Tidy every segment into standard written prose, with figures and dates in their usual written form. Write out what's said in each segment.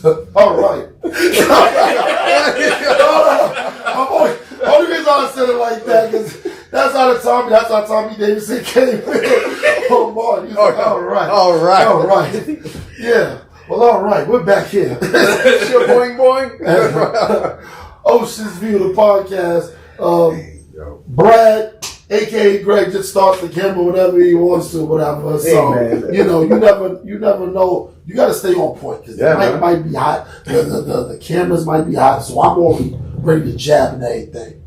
All right. Only reason I said it like that because that's how Tommy Davidson came in. Oh, boy. He's like, all right. Yeah. Well, all right. We're back here. Sure, boing. Oshin's View, the podcast. Brad, a.k.a. Greg, just starts the camera whenever he wants to, whatever. So, man. You never know. You got to stay on point because the mic might be hot. The cameras might be hot. So I'm already ready to jab and everything.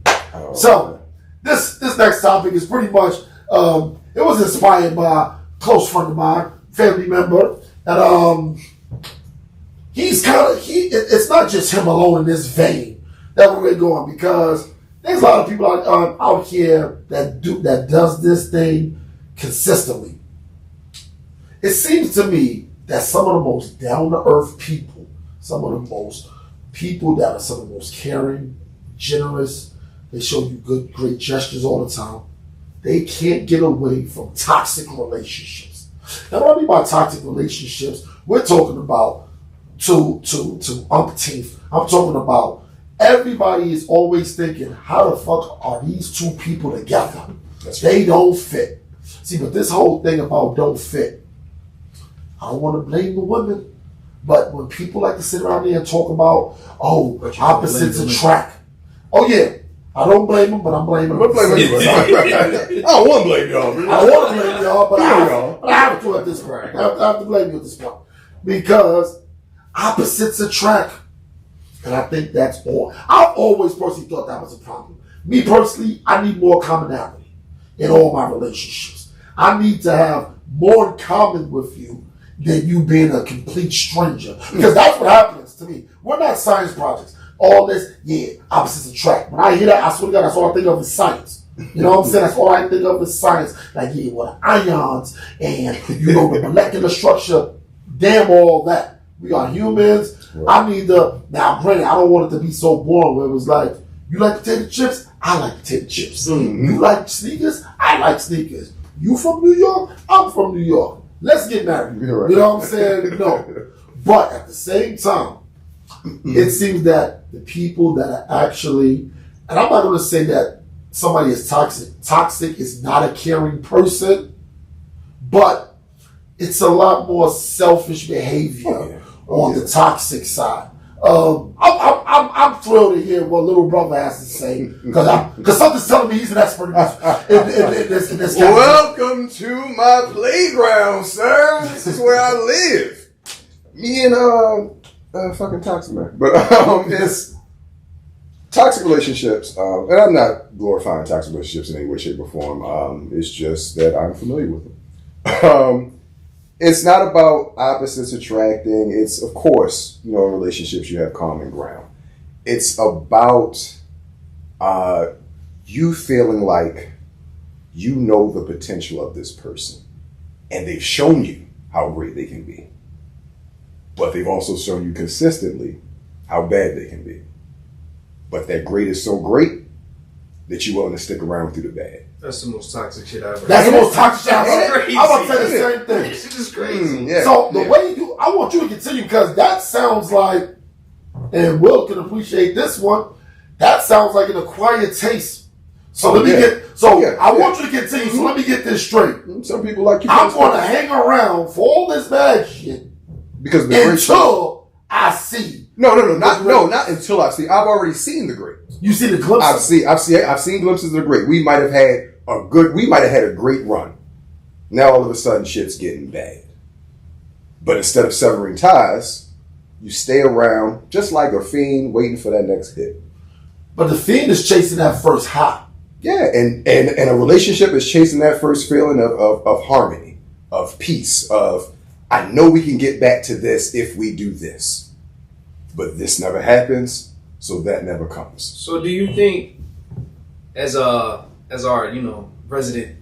So this next topic is pretty much, it was inspired by a close friend of mine, family member, and it's not just him alone in this vein that we're going because there's a lot of people out here that does this thing consistently. It seems to me that some of the most down-to-earth people, some of the most people that are some of the most caring, generous, they show you great gestures all the time. They can't get away from toxic relationships. Now, what I mean by toxic relationships, we're talking about to umpteenth. I'm talking about everybody is always thinking, how the fuck are these two people together? They don't fit. See, but this whole thing about don't fit, I don't want to blame the women, but when people like to sit around there and talk about, opposites attract. Oh, yeah. I don't blame them, but I'm blaming them. I don't want to blame y'all. I don't want to blame y'all, but I have to at this point. I have to blame you at this point. Because opposites attract. And I think that's all. I've always personally thought that was a problem. Me personally, I need more commonality in all my relationships. I need to have more in common with you than you being a complete stranger. Because that's what happens to me. We're not science projects. All this, opposites attract. When I hear that, I swear to God, that's all I think of is science. You know what I'm saying? That's all I think of is science. Like, ions and, the molecular structure. Damn all that. We are humans. Right. I need now granted, I don't want it to be so boring where it was like, you like potato chips? I like potato chips. Mm-hmm. You like sneakers? I like sneakers. You from New York? I'm from New York. Let's get married. Right. You know what I'm saying? No. But at the same time, it seems that the people that are actually, and I'm not going to say that somebody is toxic. Toxic is not a caring person, but it's a lot more selfish behavior on the toxic side. I'm thrilled to hear what little brother has to say because something's telling me he's an expert in this Welcome to my playground, sir. This is where I live. Me and fucking toxic man, but it's toxic relationships, and I'm not glorifying toxic relationships in any way, shape, or form. It's just that I'm familiar with them. It's not about opposites attracting. It's, of course, relationships you have common ground. It's about you feeling like you know the potential of this person, and they've shown you how great they can be. But they've also shown you consistently how bad they can be. But that great is so great that you're willing to stick around through the bad. That's the most toxic shit I've ever. That's the most toxic shit I've ever. I'm about to say the same thing. This shit is crazy. So the way I want you to continue because that sounds like, and Will can appreciate this one. That sounds like an acquired taste. So I want you to continue. So let me get this straight. Some people like you. I'm going to hang around for all this bad shit. Because until I see. Not until I see. I've already seen the great. You see the glimpses? I've seen glimpses of the great. We might have had a great run. Now all of a sudden shit's getting bad. But instead of severing ties, you stay around just like a fiend waiting for that next hit. But the fiend is chasing that first high. Yeah, and a relationship is chasing that first feeling of harmony, of peace, of I know we can get back to this if we do this. But this never happens, so that never comes. So do you think, as our resident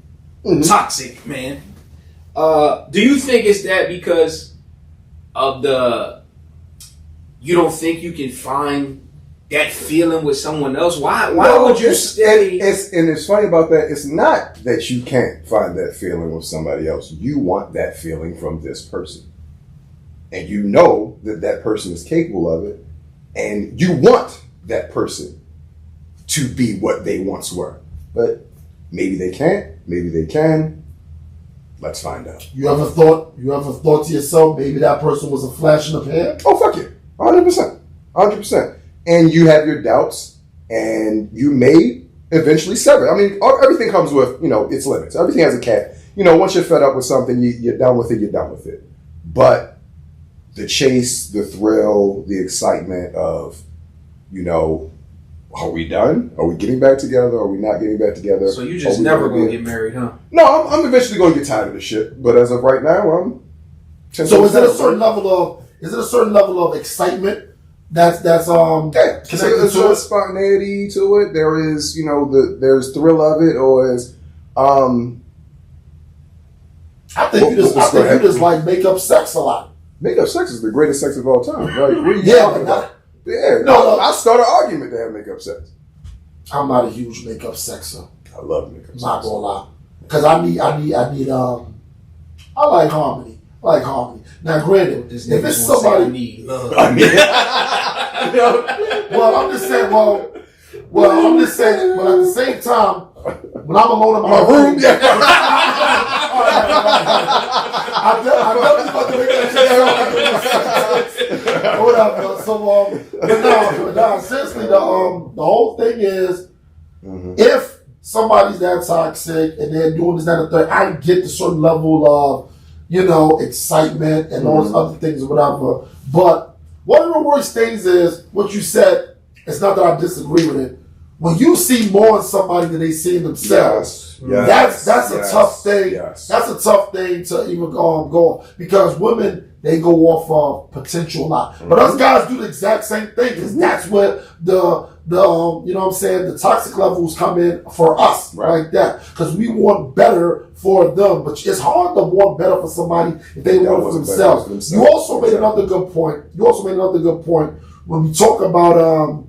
toxic man, do you think it's that because of you don't think you can find that feeling with someone else? Why would you stay? And it's funny about that. It's not that you can't find that feeling with somebody else. You want that feeling from this person. and you know that that person is capable of it, and you want that person to be what they once were. But maybe they can't, maybe they can. Let's find out. You ever thought to yourself, maybe that person was a flash in the pan? Oh, fuck it. 100%. 100%. And you have your doubts, and you may eventually sever. I mean, everything comes with, its limits. Everything has a cap. Once you're fed up with something, you're done with it, you're done with it. But the chase, the thrill, the excitement of, are we done? Are we getting back together? Are we not getting back together? So you just never going to get married, huh? No, I'm eventually going to get tired of this shit. But as of right now, I'm... So is it a certain level of excitement that's connected to a spontaneity to it? There is, there's thrill of it, or is I think you just like make up sex a lot. Make up sex is the greatest sex of all time. Like, what are you Yeah, talking about? No, I start an argument to have make up sex. I'm not a huge make up sexer. I love make up sex. Not gonna lie, because I like harmony. I like harmony. Now, granted, if it's somebody, well, I'm just saying. Well, I'm just saying. But at the same time, when I'm alone in my room, I definitely about to make that shit. Whatever. So, but no, seriously, the whole thing is, if somebody's that toxic and they're doing this, that, and the third, I get the certain level of, excitement and all those other things or whatever. But one of the worst things is what you said. It's not that I disagree with it. When you see more in somebody than they see in themselves, that's a tough thing. Yes. That's a tough thing to even go because women, they go off of potential a lot. But us guys do the exact same thing because that's where the the toxic levels come in for us, like that. Because we want better for them, but it's hard to want better for somebody if they want it for themselves. You also made another good point. When we talk about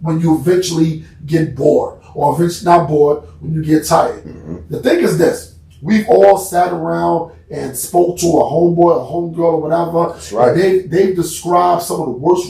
when you eventually get bored, or eventually not bored, when you get tired. The thing is this: we've all sat around and spoke to a homeboy, a homegirl, or whatever. That's right. And they've described some of the worst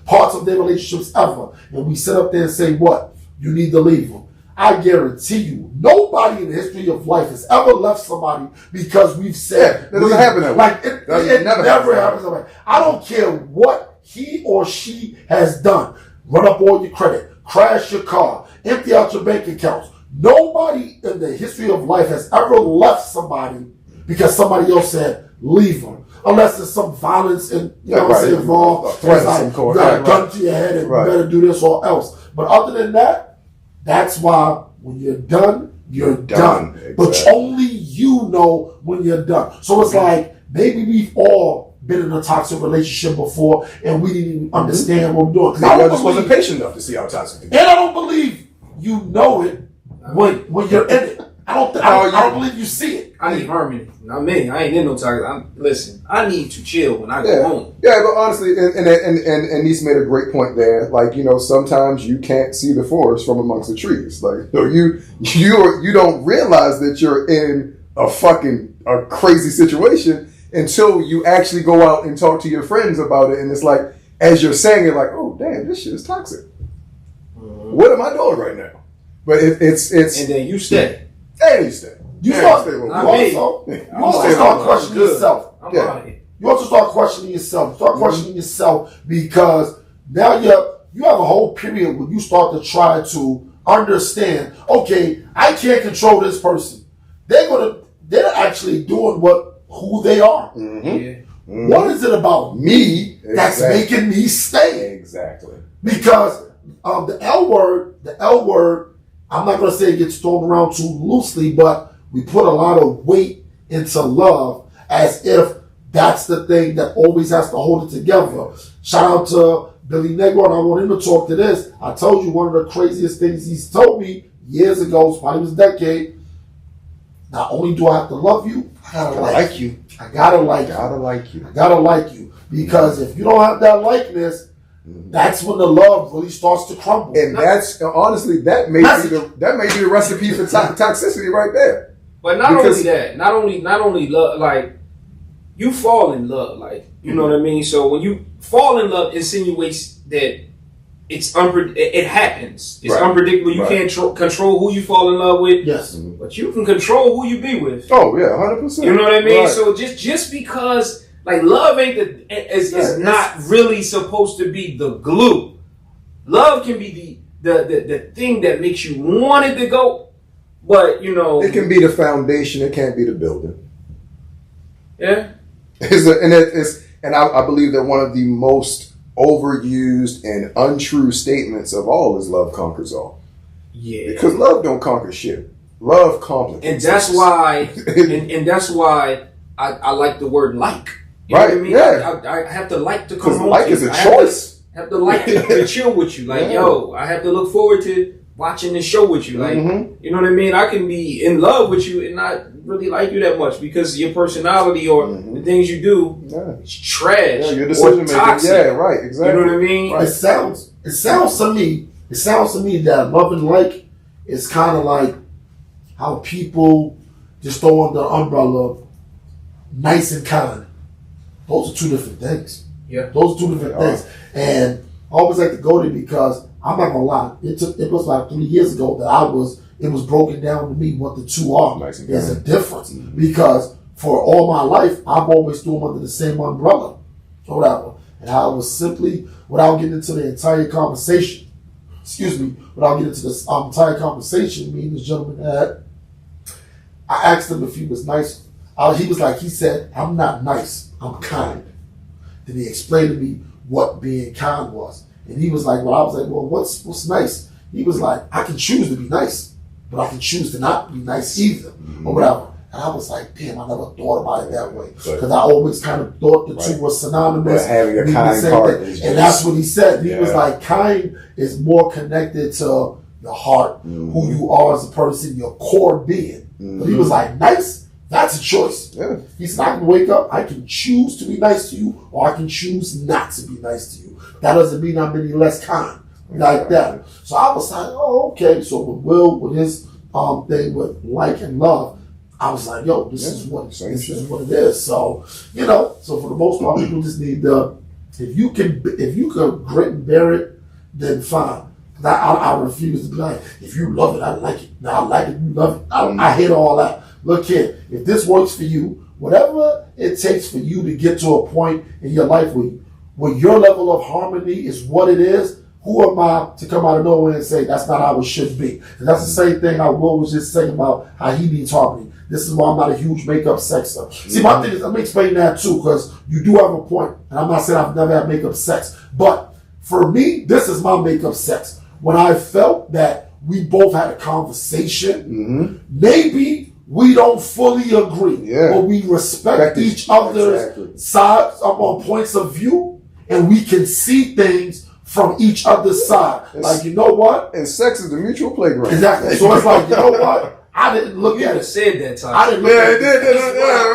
parts of their relationships ever. And we sit up there and say, what? You need to leave them. I guarantee you, nobody in the history of life has ever left somebody because we've said... that doesn't happen that way. Like, it never happens that way. I don't care what he or she has done. Run up all your credit, crash your car, empty out your bank accounts. Nobody in the history of life has ever left somebody because somebody else said, leave them. Unless there's some violence involved. Threats like, you got a gun to your head and you better do this or else. But other than that, that's why when you're done, you're done. Exactly. But only you know when you're done. So it's like, maybe we've all been in a toxic relationship before and we didn't even understand what we're doing. I just wasn't patient enough to see how toxic it is. And I don't believe you know it when you're in it. I don't believe you see it. I need harmony. Not me. I ain't in no toxic. Listen, I need to chill when I go home. Yeah, but honestly, and Niece made a great point there. Like, sometimes you can't see the forest from amongst the trees. Like, you don't realize that you're in a crazy situation until you actually go out and talk to your friends about it. And it's like, as you're saying it, like, oh, damn, this shit is toxic. What am I doing right now? But it's and then you stay. And you stay. You also start questioning yourself. You also start questioning yourself. Start questioning yourself because now you have a whole period where you start to try to understand, okay, I can't control this person. They're actually doing who they are. What is it about me that's making me stay? Exactly. Because the L word, I'm not going to say it gets thrown around too loosely, but we put a lot of weight into love as if that's the thing that always has to hold it together. Shout out to Billy Negro, and I want him to talk to this. I told you one of the craziest things he's told me years ago, probably was a decade. Not only do I have to love you, I gotta like you. I gotta like you. Because if you don't have that likeness, that's when the love really starts to crumble. And that's honestly that may be the recipe for toxicity right there. But not only love, like you fall in love, like, you know what I mean? So when you fall in love, insinuates that it happens. It's unpredictable. You can't control who you fall in love with. Yes. But you can control who you be with. Oh, yeah, 100%. You know what I mean? Right. So just because, like, love ain't is not really supposed to be the glue. Love can be the thing that makes you want it to go, but, you know. It can be the foundation. It can't be the building. Yeah. And I believe that one of the most overused and untrue statements of all is love conquers all. Yeah. Because love don't conquer shit. Love complicates. And that's why and that's why I like the word like. You right. know what I mean? Yeah. I have to like to come home. Like is a choice. I have to like to chill with you. Like, yo, I have to look forward to watching this show with you. Like, you know what I mean? I can be in love with you and not really like you that much because your personality or the things you do is trash. Yeah, your decision making. Toxic. Yeah, right, exactly. You know what I mean? Right. It sounds to me that love and like is kind of like how people just throw under the umbrella of nice and kind. Those are two different things. Yeah. Those are two different things. And I always like to go there because I'm not gonna lie. It was like 3 years ago that it was broken down to me what the two are. Nice and There's a difference because for all my life I've always threw them under the same umbrella or whatever. And I was simply, without getting into the entire conversation, without getting into this entire conversation, me and this gentleman had, I asked him if he was nice. He said, I'm not nice, I'm kind. Then he explained to me what being kind was. And he was like, well, I was like, well, what's nice? He was like, I can choose to be nice, but I can choose to not be nice either, or whatever. And I was like, damn, I never thought about it that way. Because I always kind of thought the two were synonymous. But having a kind heart. And that's what he said. He was like, kind is more connected to your heart, who you are as a person, your core being. But he was like, nice, that's a choice. Yeah. He said, I can wake up, I can choose to be nice to you, or I can choose not to be nice to you. That doesn't mean I'm any less kind. Like that. So I was like, oh, okay. So with Will, with his thing with like and love, I was like, yo, this is what it is. So, you know, so for the most part, people just need if you can grit and bear it, then fine. I refuse to be like, if you love it, I like it. Now I like it, you love it. I hate all that. Look here, if this works for you, whatever it takes for you to get to a point in your life where your level of harmony is what it is, who am I to come out of nowhere and say that's not how it should be? And that's the same thing I Will was just saying about how he needs harmony. This is why I'm not a huge makeup sexer. See, my thing is, let me explain that too, because you do have a point, and I'm not saying I've never had makeup sex, but for me, this is my makeup sex. When I felt that we both had a conversation, maybe we don't fully agree, but we respect each other's sides on points of view, and we can see things from each other's side. Like, you know what? And sex is the mutual playground. Exactly. So it's like, you know what? I didn't look at it. Said that time. I didn't look at it.